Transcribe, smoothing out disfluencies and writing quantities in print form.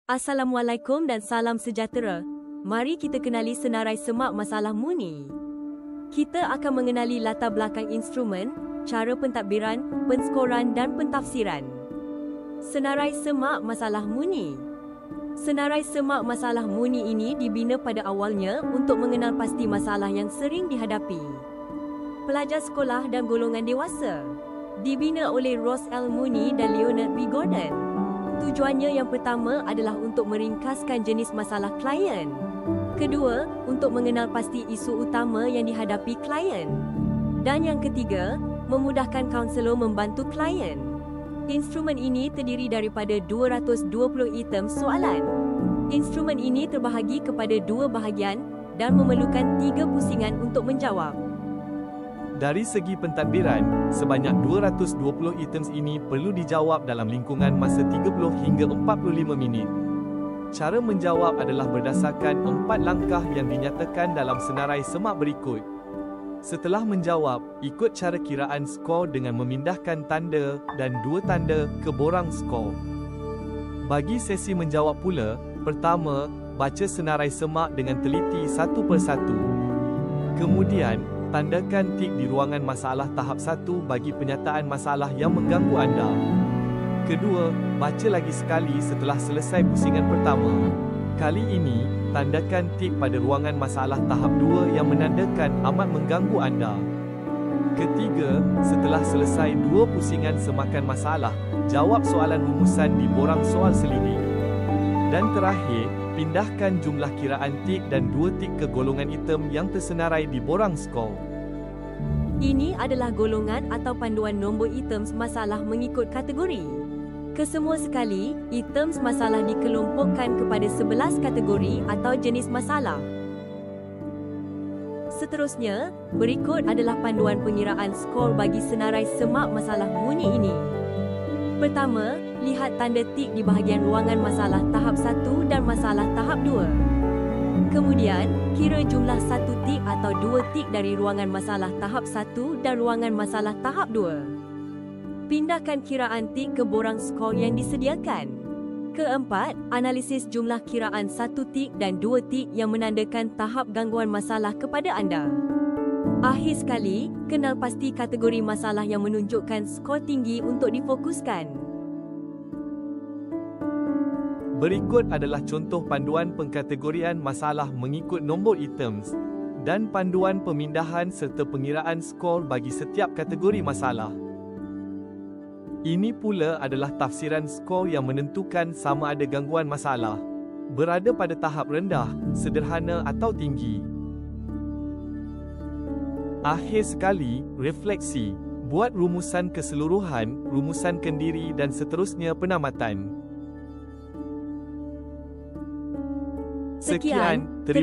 Assalamualaikum dan salam sejahtera. Mari kita kenali senarai semak masalah muni. Kita akan mengenali latar belakang instrumen, cara pentadbiran, penskoran dan pentafsiran. Senarai semak masalah muni. Senarai semak masalah muni ini dibina pada awalnya untuk mengenal pasti masalah yang sering dihadapi pelajar sekolah dan golongan dewasa. Dibina oleh Ross L. Mooney dan Leonard B. Gordon. Tujuannya yang pertama adalah untuk meringkaskan jenis masalah klien. Kedua, untuk mengenal pasti isu utama yang dihadapi klien. Dan yang ketiga, memudahkan kaunselor membantu klien. Instrumen ini terdiri daripada 220 item soalan. Instrumen ini terbahagi kepada dua bahagian dan memerlukan 3 pusingan untuk menjawab. Dari segi pentadbiran, sebanyak 220 items ini perlu dijawab dalam lingkungan masa 30 hingga 45 minit. Cara menjawab adalah berdasarkan 4 langkah yang dinyatakan dalam senarai semak berikut. Setelah menjawab, ikut cara kiraan skor dengan memindahkan tanda dan 2 tanda ke borang skor. Bagi sesi menjawab pula, pertama, baca senarai semak dengan teliti satu persatu. Kemudian, tandakan tik di ruangan masalah tahap 1 bagi penyataan masalah yang mengganggu anda. Kedua, baca lagi sekali setelah selesai pusingan pertama. Kali ini, tandakan tik pada ruangan masalah tahap 2 yang menandakan amat mengganggu anda. Ketiga, setelah selesai 2 pusingan semakan masalah, jawab soalan rumusan di borang soal selidik. Dan terakhir, pindahkan jumlah kiraan tik dan 2 tik ke golongan item yang tersenarai di borang skor. Ini adalah golongan atau panduan nombor items masalah mengikut kategori. Kesemua sekali, items masalah dikelompokkan kepada 11 kategori atau jenis masalah. Seterusnya, berikut adalah panduan pengiraan skor bagi senarai semak masalah muni ini. Pertama, lihat tanda tik di bahagian ruangan masalah tahap 1 dan masalah tahap 2. Kemudian, kira jumlah 1 tik atau 2 tik dari ruangan masalah tahap 1 dan ruangan masalah tahap 2. Pindahkan kiraan tik ke borang skor yang disediakan. Keempat, analisis jumlah kiraan 1 tik dan 2 tik yang menandakan tahap gangguan masalah kepada anda. Akhir sekali, kenal pasti kategori masalah yang menunjukkan skor tinggi untuk difokuskan. Berikut adalah contoh panduan pengkategorian masalah mengikut nombor items dan panduan pemindahan serta pengiraan skor bagi setiap kategori masalah. Ini pula adalah tafsiran skor yang menentukan sama ada gangguan masalah berada pada tahap rendah, sederhana atau tinggi. Akhir sekali, refleksi. Buat rumusan keseluruhan, rumusan kendiri dan seterusnya penamatan. Sekian, terima